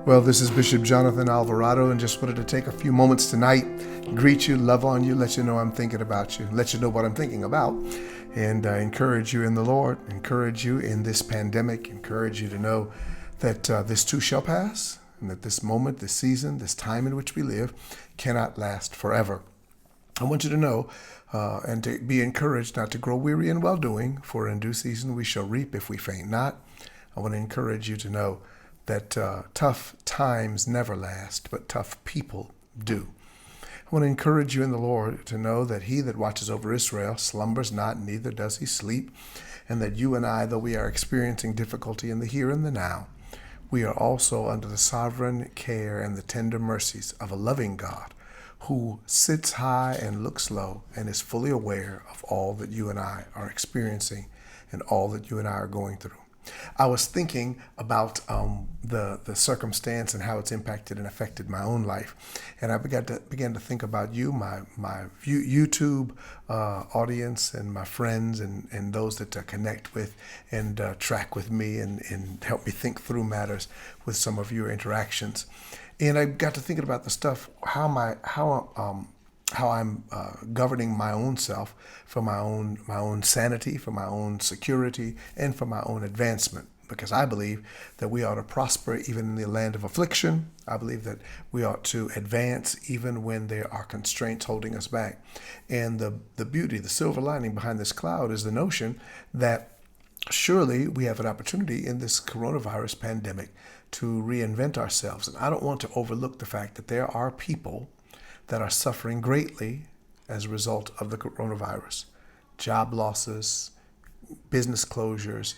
Well, this is Bishop Johnathan Alvarado, and just wanted to take a few moments tonight, greet you, love on you, let you know I'm thinking about you, let you know what I'm thinking about, and encourage you in the Lord, encourage you in this pandemic, encourage you to know that this too shall pass, and that this moment, this season, this time in which we live cannot last forever. I want you to know and to be encouraged not to grow weary in well-doing, for in due season we shall reap if we faint not. I want to encourage you to know that tough times never last, but tough people do. I want to encourage you in the Lord to know that he that watches over Israel slumbers not, neither does he sleep, and that you and I, though we are experiencing difficulty in the here and the now, we are also under the sovereign care and the tender mercies of a loving God who sits high and looks low and is fully aware of all that you and I are experiencing and all that you and I are going through. I was thinking about the circumstance and how it's impacted and affected my own life, and I began to think about you, my YouTube audience, and my friends, and those that connect with and track with me and help me think through matters with some of your interactions. And I got to thinking about the stuff, how I'm governing my own self for my own sanity, for my own security, and for my own advancement. Because I believe that we ought to prosper even in the land of affliction. I believe that we ought to advance even when there are constraints holding us back. And the beauty, the silver lining behind this cloud is the notion that surely we have an opportunity in this coronavirus pandemic to reinvent ourselves. And I don't want to overlook the fact that there are people that are suffering greatly as a result of the coronavirus. Job losses, business closures,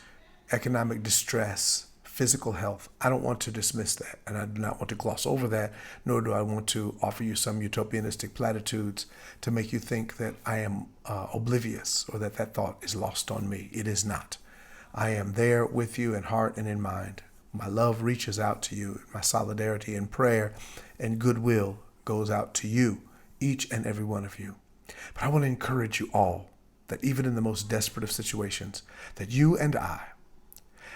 economic distress, physical health. I don't want to dismiss that, and I do not want to gloss over that, nor do I want to offer you some utopianistic platitudes to make you think that I am oblivious or that thought is lost on me. It is not. I am there with you in heart and in mind. My love reaches out to you. My solidarity and prayer and goodwill goes out to you, each and every one of you. But I want to encourage you all that even in the most desperate of situations, that you and I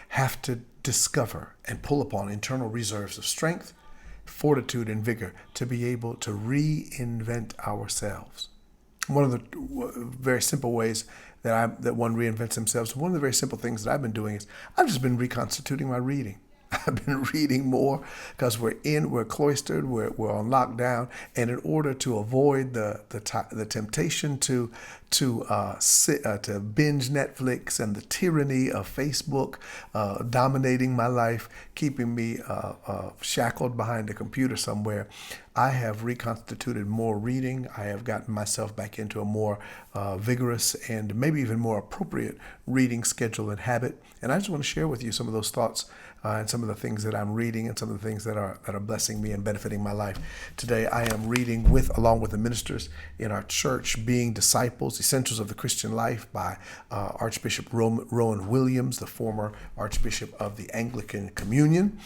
have to discover and pull upon internal reserves of strength, fortitude, and vigor to be able to reinvent ourselves. One of the very simple ways that one reinvents themselves, one of the very simple things that I've been doing is I've just been reconstituting my reading. I've been reading more because we're cloistered, we're on lockdown, and in order to avoid the temptation to binge Netflix and the tyranny of Facebook dominating my life, keeping me shackled behind a computer somewhere, I have reconstituted more reading. I have gotten myself back into a more vigorous and maybe even more appropriate reading schedule and habit. And I just want to share with you some of those thoughts and some of the things that I'm reading and some of the things that are blessing me and benefiting my life. Today I am reading along with the ministers in our church, Being Disciples, Essentials of the Christian Life by Archbishop Rowan Williams, the former Archbishop of the Anglican Communion.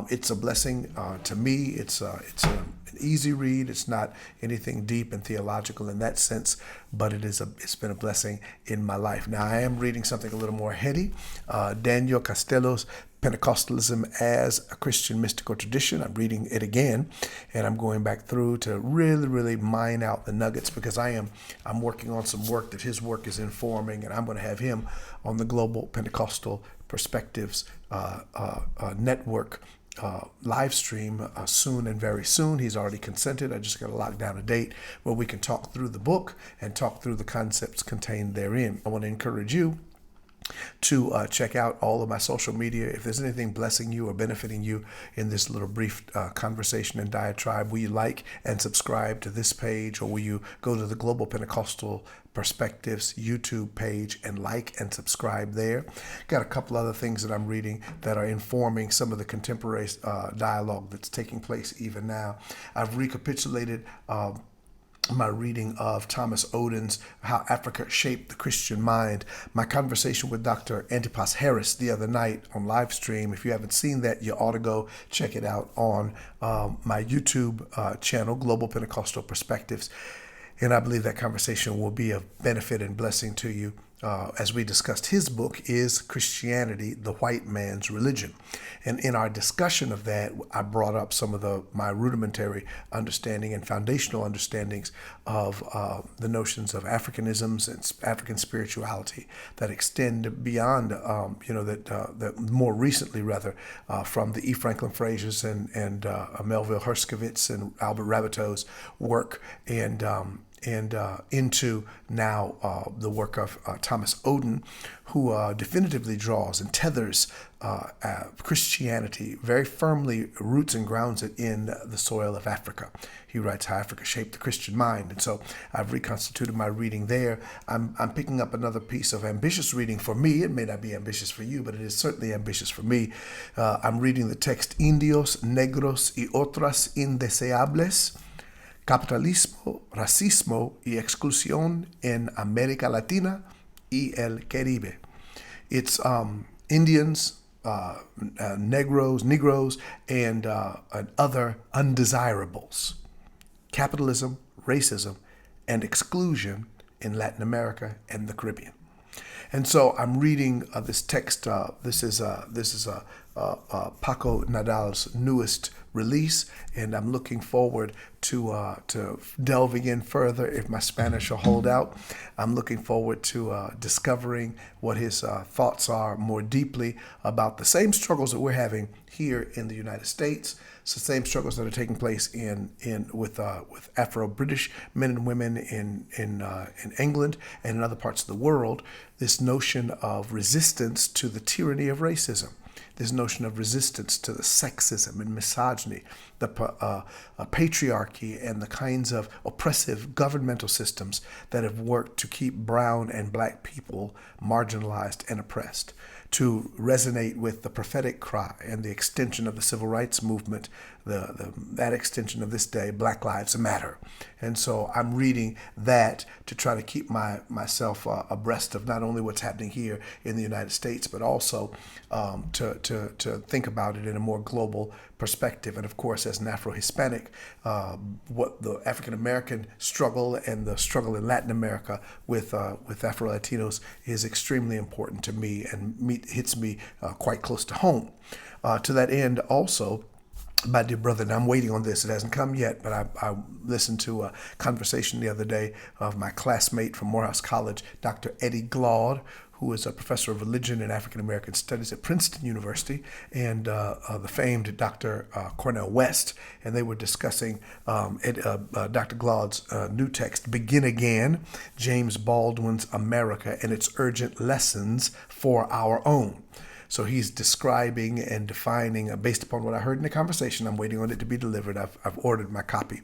It's a blessing to me. It's an easy read. It's not anything deep and theological in that sense, but it's been a blessing in my life. Now I am reading something a little more heady, Daniel Castelo's Pentecostalism as a Christian Mystical Tradition. I'm reading it again, and I'm going back through to really, really mine out the nuggets, because I'm working on some work that his work is informing, and I'm going to have him on the Global Pentecostal Perspectives Network live stream soon and very soon. He's already consented. I just got to lock down a date where we can talk through the book and talk through the concepts contained therein. I want to encourage you to check out all of my social media. If there's anything blessing you or benefiting you in this little brief conversation and diatribe, will you like and subscribe to this page, or will you go to the Global Pentecostal Perspectives YouTube page and like and subscribe there? Got a couple other things that I'm reading that are informing some of the contemporary dialogue that's taking place even now. I've recapitulated my reading of Thomas Oden's How Africa Shaped the Christian Mind, my conversation with Dr. Antipas Harris the other night on live stream. If you haven't seen that, you ought to go check it out on my YouTube channel, Global Pentecostal Perspectives. And I believe that conversation will be of benefit and blessing to you. as we discussed his book, Is Christianity the White Man's Religion? And in our discussion of that, I brought up some of my rudimentary understanding and foundational understandings of the notions of Africanisms and African spirituality that extend beyond, that more recently, rather, from the E. Franklin Frazier's and Melville Herskovitz and Albert Rabbitoe's work and into now the work of Thomas Oden, who definitively draws and tethers Christianity very firmly, roots and grounds it in the soil of Africa. He writes how Africa shaped the Christian mind. And so I've reconstituted my reading there. I'm picking up another piece of ambitious reading for me. It may not be ambitious for you, but it is certainly ambitious for me. I'm reading the text Indios, negros y otras indeseables, Capitalismo, racismo y exclusión en América Latina y el Caribe. It's Indians, negros, and other undesirables. Capitalism, racism, and exclusion in Latin America and the Caribbean. And so I'm reading this text. This is Paco Nadal's newest release, and I'm looking forward to delving in further if my Spanish will hold out. I'm looking forward to discovering what his thoughts are more deeply about the same struggles that we're having here in the United States. It's the same struggles that are taking place with Afro-British men and women in England and in other parts of the world. This notion of resistance to the tyranny of racism, this notion of resistance to the sexism and misogyny, the patriarchy, and the kinds of oppressive governmental systems that have worked to keep brown and black people marginalized and oppressed, to resonate with the prophetic cry and the extension of the civil rights movement, that extension of this day, Black Lives Matter. And so I'm reading that to try to keep myself abreast of not only what's happening here in the United States, but also to think about it in a more global perspective. And of course, as an Afro-Hispanic, what the African-American struggle and the struggle in Latin America with Afro-Latinos is extremely important to me and hits me quite close to home. To that end, also, my dear brother, and I'm waiting on this, it hasn't come yet, but I listened to a conversation the other day of my classmate from Morehouse College, Dr. Eddie Glaude, who is a professor of religion and African American studies at Princeton University, and the famed Dr. Cornel West. And they were discussing Dr. Glaude's new text, Begin Again, James Baldwin's America and its Urgent Lessons for Our Own. So he's describing and defining, based upon what I heard in the conversation. I'm waiting on it to be delivered. I've ordered my copy.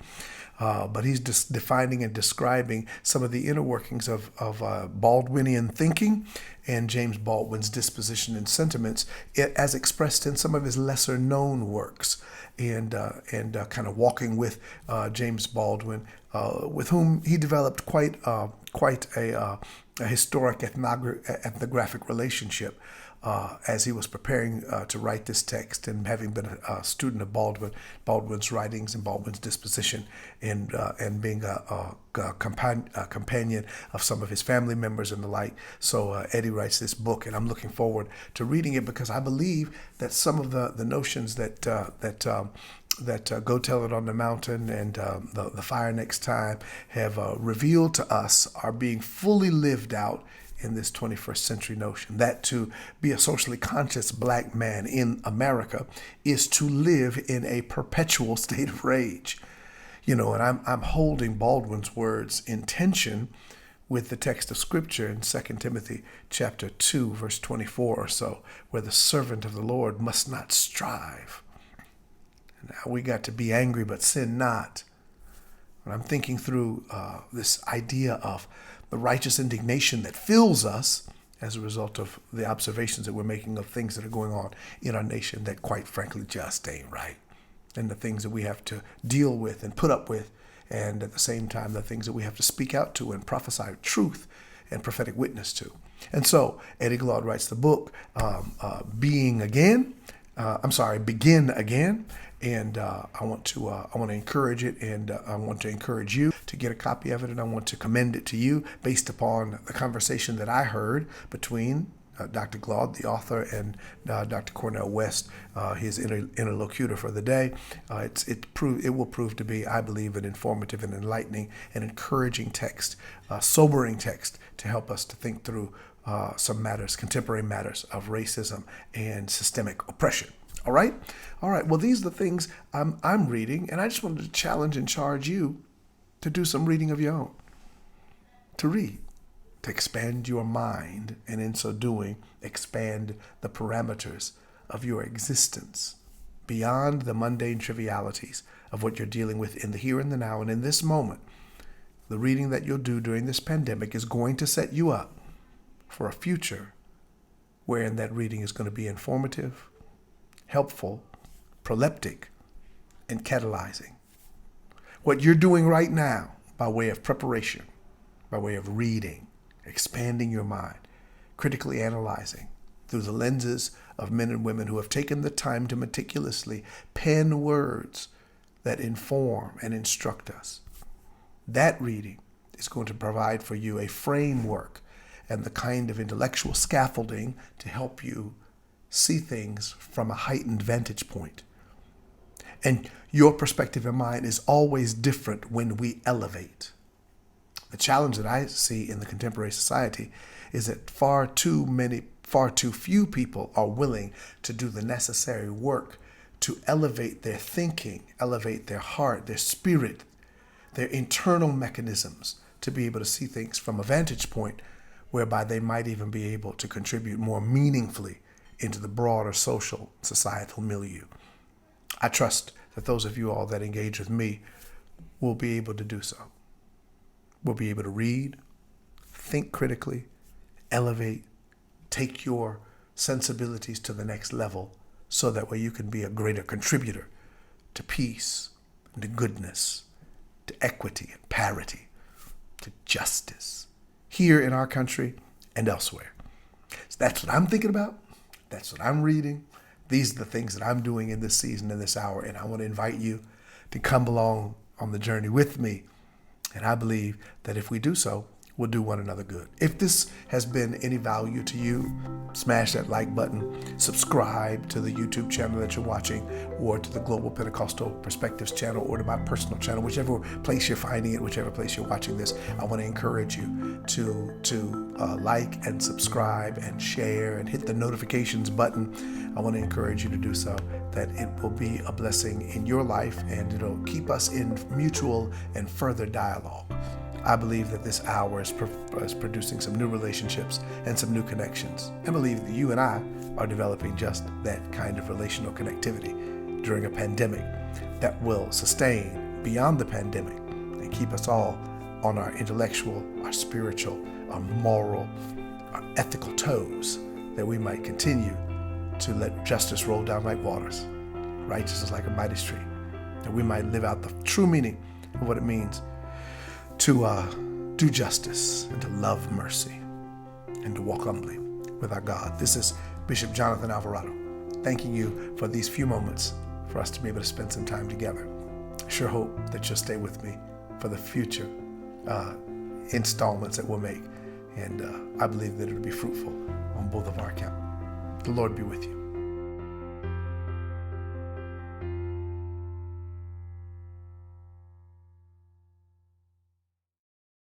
But he's defining and describing some of the inner workings of Baldwinian thinking and James Baldwin's disposition and sentiments as expressed in some of his lesser known works, and kind of walking with James Baldwin, with whom he developed quite a historic ethnographic relationship. As he was preparing to write this text, and having been a student of Baldwin's writings and Baldwin's disposition, and being a companion of some of his family members and the like. So Eddie writes this book, and I'm looking forward to reading it, because I believe that some of the notions that Go Tell It on the Mountain and the Fire Next Time have revealed to us are being fully lived out in this 21st century notion, that to be a socially conscious black man in America is to live in a perpetual state of rage. And I'm holding Baldwin's words in tension with the text of Scripture in 2 Timothy chapter 2, verse 24 or so, where the servant of the Lord must not strive. Now, we got to be angry, but sin not. When I'm thinking through this idea of the righteous indignation that fills us as a result of the observations that we're making of things that are going on in our nation that, quite frankly, just ain't right, and the things that we have to deal with and put up with, and at the same time, the things that we have to speak out to and prophesy truth and prophetic witness to. And so Eddie Glaude writes the book, Being Again, begin again. And I want to encourage it, and I want to encourage you to get a copy of it, and I want to commend it to you based upon the conversation that I heard between Dr. Glaude, the author, and Dr. Cornel West, his interlocutor for the day. It will prove to be, I believe, an informative and enlightening and encouraging text, sobering text to help us to think through some matters, contemporary matters of racism and systemic oppression. All right? Well, these are the things I'm reading, and I just wanted to challenge and charge you to do some reading of your own, to read, to expand your mind, and in so doing, expand the parameters of your existence beyond the mundane trivialities of what you're dealing with in the here and the now and in this moment. The reading that you'll do during this pandemic is going to set you up for a future wherein that reading is going to be informative, helpful, proleptic, and catalyzing. What you're doing right now by way of preparation, by way of reading, expanding your mind, critically analyzing through the lenses of men and women who have taken the time to meticulously pen words that inform and instruct us. That reading is going to provide for you a framework and the kind of intellectual scaffolding to help you see things from a heightened vantage point. And your perspective and mine is always different when we elevate. The challenge that I see in the contemporary society is that far too few people are willing to do the necessary work to elevate their thinking, elevate their heart, their spirit, their internal mechanisms to be able to see things from a vantage point whereby they might even be able to contribute more meaningfully into the broader social, societal milieu. I trust that those of you all that engage with me will be able to do so. We'll be able to read, think critically, elevate, take your sensibilities to the next level so that way you can be a greater contributor to peace, and to goodness, to equity and parity, to justice here in our country and elsewhere. So that's what I'm thinking about. That's what I'm reading. These are the things that I'm doing in this season, in this hour, and I want to invite you to come along on the journey with me. And I believe that if we do so, we'll do one another good. If this has been any value to you, smash that like button, subscribe to the YouTube channel that you're watching, or to the Global Pentecostal Perspectives channel, or to my personal channel, whichever place you're finding it, whichever place you're watching this. I want to encourage you to like and subscribe and share and hit the notifications button. I want to encourage you to do so, that it will be a blessing in your life and it'll keep us in mutual and further dialogue. I believe that this hour is producing some new relationships and some new connections. I believe that you and I are developing just that kind of relational connectivity during a pandemic that will sustain beyond the pandemic and keep us all on our intellectual, our spiritual, our moral, our ethical toes, that we might continue to let justice roll down like waters, righteousness like a mighty stream, that we might live out the true meaning of what it means to do justice and to love mercy and to walk humbly with our God. This is Bishop Johnathan Alvarado, thanking you for these few moments for us to be able to spend some time together. I sure hope that you'll stay with me for the future installments that we'll make. And I believe that it'll be fruitful on both of our accounts. The Lord be with you.